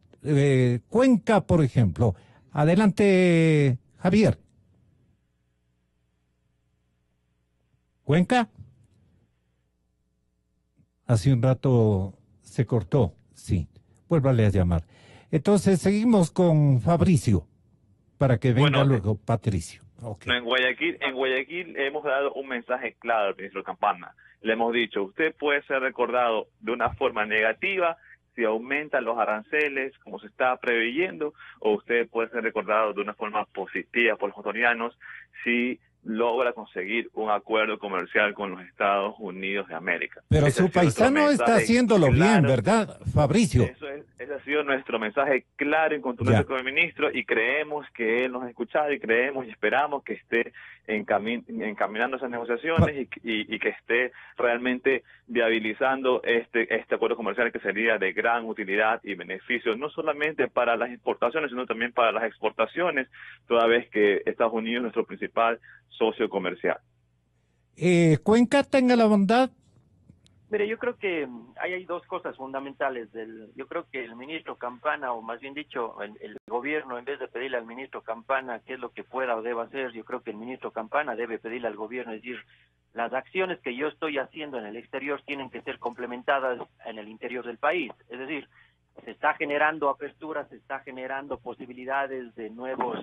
Cuenca, por ejemplo. Adelante, Javier. ¿Cuenca? Hace un rato se cortó, sí. Vuélvale a llamar. Entonces, seguimos con Fabricio, para que venga luego Patricio. Okay. En Guayaquil hemos dado un mensaje claro al ministro Campana. Le hemos dicho, usted puede ser recordado de una forma negativa si aumentan los aranceles, como se está preveyendo, o usted puede ser recordado de una forma positiva por los ecuatorianos si logra conseguir un acuerdo comercial con los Estados Unidos de América. Pero su paisano está haciéndolo bien, ¿verdad, Fabricio? Ese ha sido nuestro mensaje claro y contundente con el ministro, y creemos que él nos ha escuchado y creemos y esperamos que esté encaminando esas negociaciones y que esté realmente viabilizando este acuerdo comercial, que sería de gran utilidad y beneficio, no solamente para las importaciones, sino también para las exportaciones, toda vez que Estados Unidos es nuestro principal socio comercial. Cuenca, tenga la bondad. Mire, yo creo que hay dos cosas fundamentales. Yo creo que el ministro Campana, o más bien dicho, el gobierno, en vez de pedirle al ministro Campana qué es lo que pueda o deba hacer, yo creo que el ministro Campana debe pedirle al gobierno, es decir, las acciones que yo estoy haciendo en el exterior tienen que ser complementadas en el interior del país. Es decir, se está generando aperturas, se está generando posibilidades de nuevos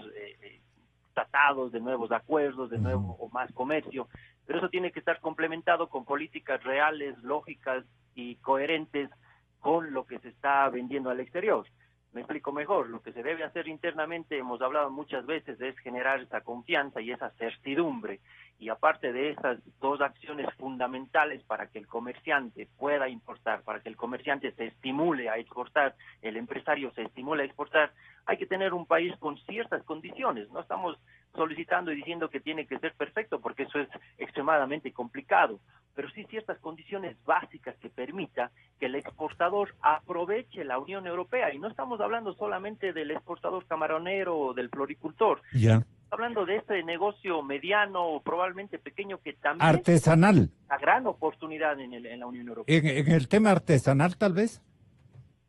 tratados, de nuevos acuerdos, de nuevo o más comercio, pero eso tiene que estar complementado con políticas reales, lógicas y coherentes con lo que se está vendiendo al exterior. Me explico mejor. Lo que se debe hacer internamente, hemos hablado muchas veces, es generar esa confianza y esa certidumbre. Y aparte de esas dos acciones fundamentales para que el comerciante pueda importar, para que el comerciante se estimule a exportar, el empresario se estimule a exportar, hay que tener un país con ciertas condiciones. No estamos solicitando y diciendo que tiene que ser perfecto, porque eso es extremadamente complicado, pero sí ciertas condiciones básicas que permita que el exportador aproveche la Unión Europea. Y no estamos hablando solamente del exportador camaronero o del floricultor. Ya. Hablando de este negocio mediano o probablemente pequeño que también artesanal, es una gran oportunidad en la Unión Europea. En el tema artesanal, tal vez.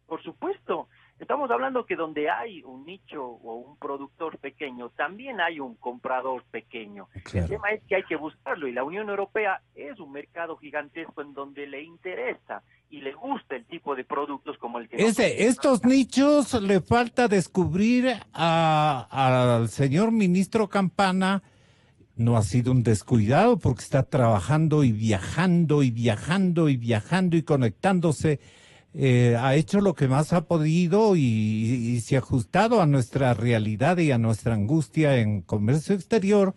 Por supuesto. Estamos hablando que donde hay un nicho o un productor pequeño, también hay un comprador pequeño. Claro. El tema es que hay que buscarlo, y la Unión Europea es un mercado gigantesco en donde le interesa y le gusta el tipo de productos como el que... Estos nichos le falta descubrir al señor ministro Campana. No ha sido un descuidado porque está trabajando y viajando y viajando y viajando y conectándose. Ha hecho lo que más ha podido y se ha ajustado a nuestra realidad y a nuestra angustia en comercio exterior,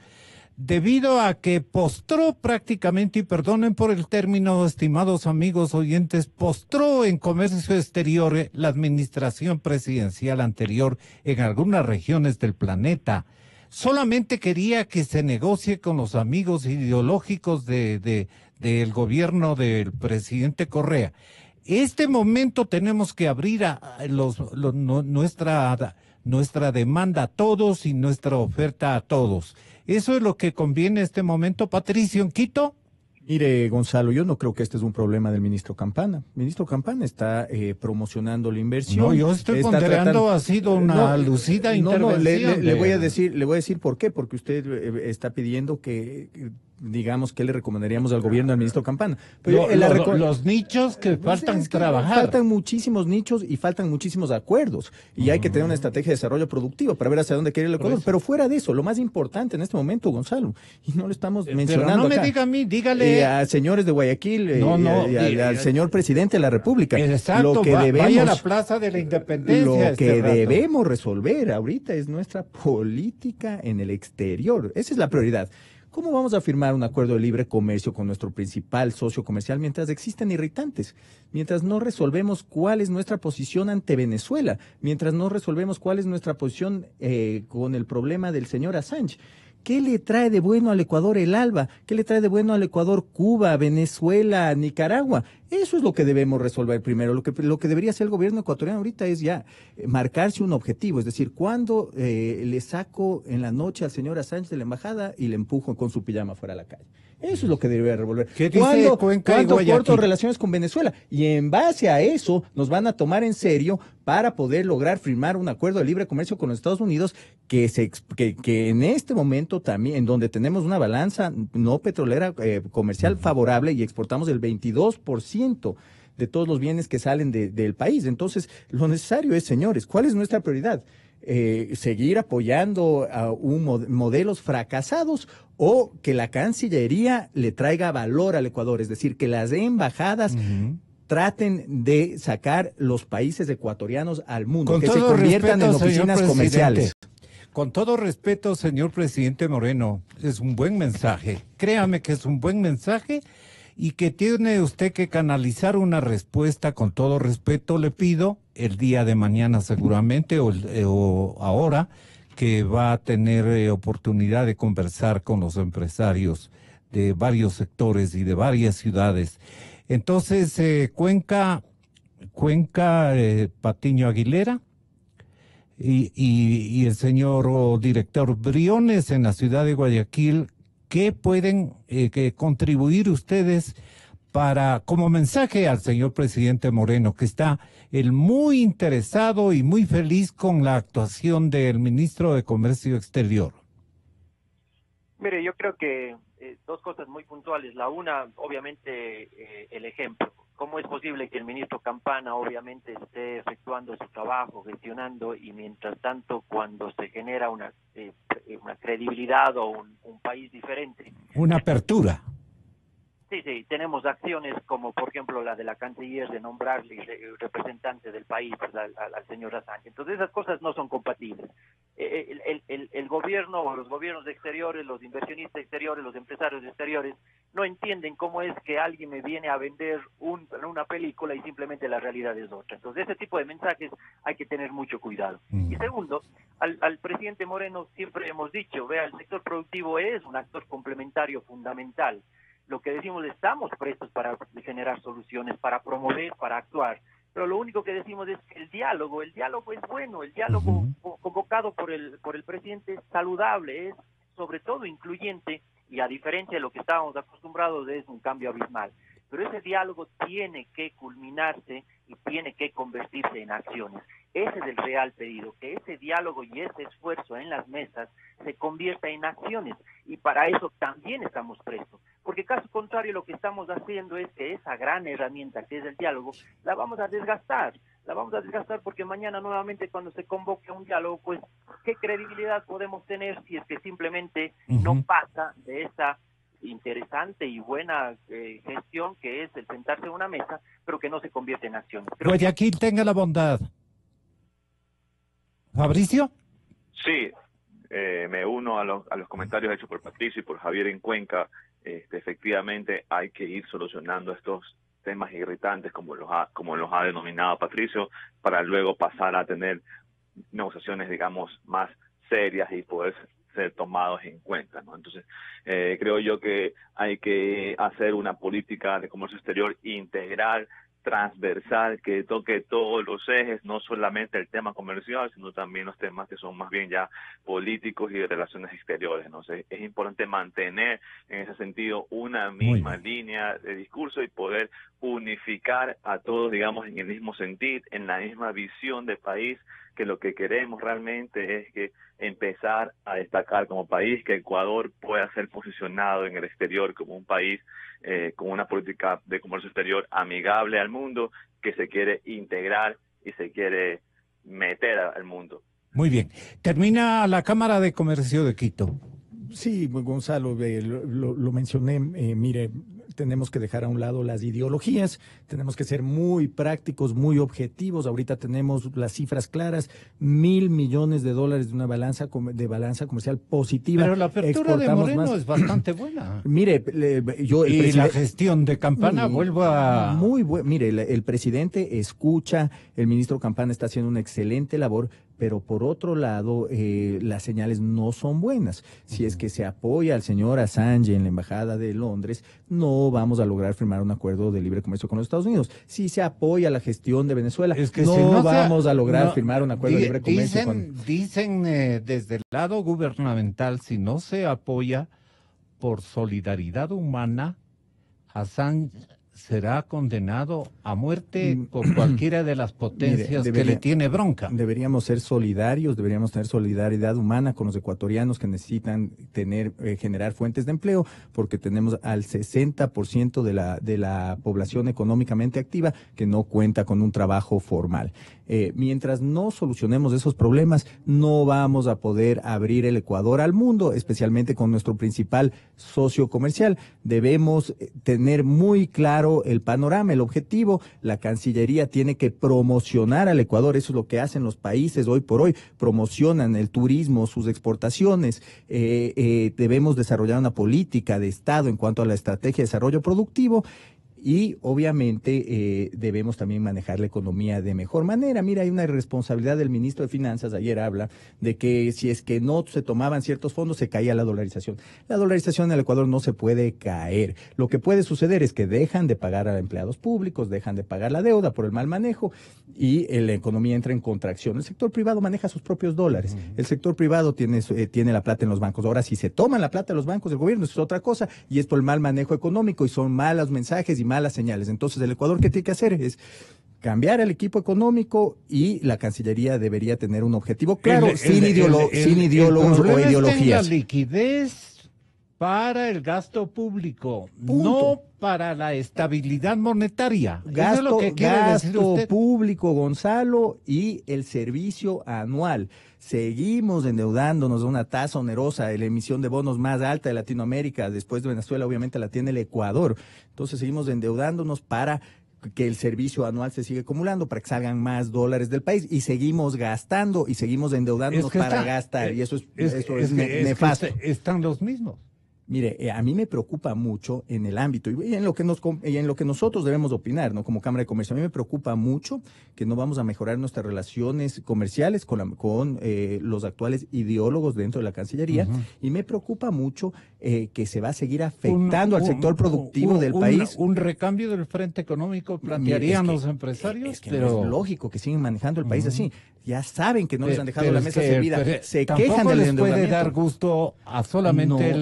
debido a que postró prácticamente, y perdonen por el término, estimados amigos oyentes, postró en comercio exterior la administración presidencial anterior en algunas regiones del planeta. Solamente quería que se negocie con los amigos ideológicos del gobierno del presidente Correa. Este momento tenemos que abrir nuestra demanda a todos y nuestra oferta a todos. ¿Eso es lo que conviene en este momento, Patricio, en Quito? Mire, Gonzalo, yo no creo que este es un problema del ministro Campana. El ministro Campana está promocionando la inversión. No, yo estoy ponderando, ha sido una lucida intervención. Le voy a decir por qué, porque usted está pidiendo que, digamos, que le recomendaríamos al gobierno al ministro Campana. Pero los nichos que faltan trabajar. Faltan muchísimos nichos y faltan muchísimos acuerdos. Y hay que tener una estrategia de desarrollo productivo para ver hacia dónde quiere el Ecuador. Pero fuera de eso, lo más importante en este momento, Gonzalo, y no lo estamos mencionando no me acá, diga a mí, dígale. A señores de Guayaquil, al señor presidente de la República. Exacto, vaya a la Plaza de la Independencia. Lo que debemos resolver ahorita es nuestra política en el exterior. Esa es la prioridad. ¿Cómo vamos a firmar un acuerdo de libre comercio con nuestro principal socio comercial mientras existen irritantes? Mientras no resolvemos cuál es nuestra posición ante Venezuela, mientras no resolvemos cuál es nuestra posición con el problema del señor Assange. ¿Qué le trae de bueno al Ecuador el ALBA? ¿Qué le trae de bueno al Ecuador Cuba, Venezuela, Nicaragua? Eso es lo que debemos resolver primero. Lo que debería hacer el gobierno ecuatoriano ahorita es ya marcarse un objetivo. Es decir, ¿cuándo le saco en la noche al señor Assange de la embajada y le empujo con su pijama fuera a la calle? Eso es lo que debería resolver. ¿Cuándo corto relaciones con Venezuela? Y en base a eso nos van a tomar en serio para poder lograr firmar un acuerdo de libre comercio con los Estados Unidos que en este momento también, en donde tenemos una balanza no petrolera comercial favorable y exportamos el 22% de todos los bienes que salen del país. Entonces, lo necesario es, señores, ¿cuál es nuestra prioridad? Seguir apoyando a modelos fracasados o que la Cancillería le traiga valor al Ecuador, es decir, que las embajadas traten de sacar los países ecuatorianos al mundo, que se conviertan en oficinas comerciales. Con todo respeto, señor presidente Moreno, es un buen mensaje. Créame que es un buen mensaje y que tiene usted que canalizar una respuesta, con todo respeto le pido, el día de mañana seguramente o ahora, que va a tener oportunidad de conversar con los empresarios de varios sectores y de varias ciudades. Entonces, Cuenca, Patiño Aguilera y el señor director Briones en la ciudad de Guayaquil, ¿qué pueden contribuir ustedes como mensaje al señor presidente Moreno, que está muy interesado y muy feliz con la actuación del ministro de Comercio Exterior? Mire, yo creo que dos cosas muy puntuales. La una, obviamente, el ejemplo. ¿Cómo es posible que el ministro Campana obviamente esté efectuando su trabajo, gestionando, y mientras tanto cuando se genera una credibilidad o un país diferente? Una apertura. Sí, tenemos acciones como, por ejemplo, la de la canciller de nombrarle representante del país al señor Assange. Entonces, esas cosas no son compatibles. El gobierno o los gobiernos exteriores, los inversionistas exteriores, los empresarios exteriores, no entienden cómo es que alguien me viene a vender una película y simplemente la realidad es otra. Entonces, ese tipo de mensajes hay que tener mucho cuidado. Y segundo, al presidente Moreno siempre hemos dicho, vea, el sector productivo es un actor complementario fundamental. Lo que decimos, estamos prestos para generar soluciones, para promover, para actuar, pero lo único que decimos es que el diálogo es bueno, el diálogo convocado por el presidente es saludable, es sobre todo incluyente, y a diferencia de lo que estábamos acostumbrados es un cambio abismal. Pero ese diálogo tiene que culminarse y tiene que convertirse en acciones. Ese es el real pedido, que ese diálogo y ese esfuerzo en las mesas se convierta en acciones, y para eso también estamos prestos, porque caso contrario lo que estamos haciendo es que esa gran herramienta que es el diálogo, la vamos a desgastar porque mañana nuevamente cuando se convoque un diálogo, pues ¿qué credibilidad podemos tener si es que simplemente no pasa de esa interesante y buena gestión que es el sentarse en una mesa, pero que no se convierte en acciones? Guayaquil, tenga la bondad. ¿Fabricio? Sí, me uno a los comentarios hechos por Patricio y por Javier en Cuenca. Efectivamente hay que ir solucionando estos temas irritantes como los ha denominado Patricio, para luego pasar a tener negociaciones, digamos, más serias y poder ser tomados en cuenta, ¿no? Entonces, creo yo que hay que hacer una política de comercio exterior integral, transversal, que toque todos los ejes, no solamente el tema comercial, sino también los temas que son más bien ya políticos y de relaciones exteriores, ¿no? Es importante mantener en ese sentido una misma línea de discurso y poder unificar a todos, digamos, en el mismo sentir, en la misma visión de país, que lo que queremos realmente es que empezar a destacar como país, que Ecuador pueda ser posicionado en el exterior como un país con una política de comercio exterior amigable al mundo, que se quiere integrar y se quiere meter al mundo. Muy bien. Termina la Cámara de Comercio de Quito. Sí, Gonzalo, lo mencioné, mire, tenemos que dejar a un lado las ideologías, tenemos que ser muy prácticos, muy objetivos. Ahorita tenemos las cifras claras, $1.000 millones de una balanza comercial positiva. Pero la apertura de Moreno es bastante buena. Mire, y la gestión de Campana vuelva... Muy buena. Mire, el presidente escucha, el ministro Campana está haciendo una excelente labor, pero por otro lado, las señales no son buenas. Si es que se apoya al señor Assange en la Embajada de Londres, no vamos a lograr firmar un acuerdo de libre comercio con los Estados Unidos. Si se apoya la gestión de Venezuela, es que no vamos a lograr firmar un acuerdo de libre comercio. Dicen desde el lado gubernamental, si no se apoya por solidaridad humana, Assange será condenado a muerte por cualquiera de las potencias que le tiene bronca. Deberíamos ser solidarios, deberíamos tener solidaridad humana con los ecuatorianos que necesitan generar fuentes de empleo, porque tenemos al 60% de la población económicamente activa que no cuenta con un trabajo formal. Mientras no solucionemos esos problemas, no vamos a poder abrir el Ecuador al mundo, especialmente con nuestro principal socio comercial. Debemos tener muy claro el panorama, el objetivo. La Cancillería tiene que promocionar al Ecuador, eso es lo que hacen los países hoy por hoy, promocionan el turismo, sus exportaciones. Debemos desarrollar una política de Estado en cuanto a la estrategia de desarrollo productivo. Y obviamente debemos también manejar la economía de mejor manera. Mira, hay una irresponsabilidad del ministro de Finanzas, ayer habla de que si es que no se tomaban ciertos fondos se caía la dolarización. La dolarización en el Ecuador no se puede caer. Lo que puede suceder es que dejan de pagar a empleados públicos, dejan de pagar la deuda por el mal manejo y la economía entra en contracción. El sector privado maneja sus propios dólares. El sector privado tiene la plata en los bancos. Ahora, si se toman la plata de los bancos del gobierno, eso es otra cosa, y es por el mal manejo económico y son malos mensajes y malas señales. Entonces, el Ecuador, ¿qué tiene que hacer? Es cambiar el equipo económico, y la Cancillería debería tener un objetivo claro, sin ideólogos o ideologías. La liquidez para el gasto público, no para la estabilidad monetaria. Gasto, eso es lo que quiere decir usted. Público, Gonzalo, y el servicio anual. Seguimos endeudándonos a una tasa onerosa, la emisión de bonos más alta de Latinoamérica, después de Venezuela obviamente la tiene el Ecuador. Entonces seguimos endeudándonos para que el servicio anual se siga acumulando, para que salgan más dólares del país, y seguimos gastando y seguimos endeudándonos para gastar, y eso es nefasto. Están los mismos. Mire, a mí me preocupa mucho en el ámbito y en lo que nosotros debemos opinar, ¿no? Como Cámara de Comercio, a mí me preocupa mucho que no vamos a mejorar nuestras relaciones comerciales con los actuales ideólogos dentro de la Cancillería, y me preocupa mucho que se va a seguir afectando al sector productivo del país. Un recambio del frente económico plantearían los empresarios. Pero no es lógico que sigan manejando el país así. Ya saben que no les han dejado la mesa que, servida. Se tampoco quejan del les endeudamiento. puede dar gusto a solamente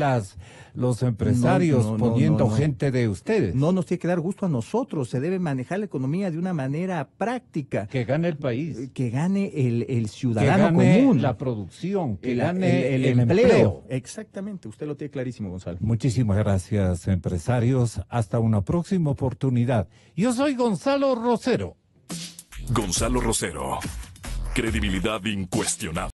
los empresarios poniendo gente de ustedes. No nos tiene que dar gusto a nosotros. Se debe manejar la economía de una manera práctica. Que gane el país. Que gane el ciudadano que gane común. La producción, que gane el empleo. Exactamente, usted lo tiene clarísimo, Gonzalo. Muchísimas gracias, empresarios. Hasta una próxima oportunidad. Yo soy Gonzalo Rosero. Gonzalo Rosero. Credibilidad incuestionable.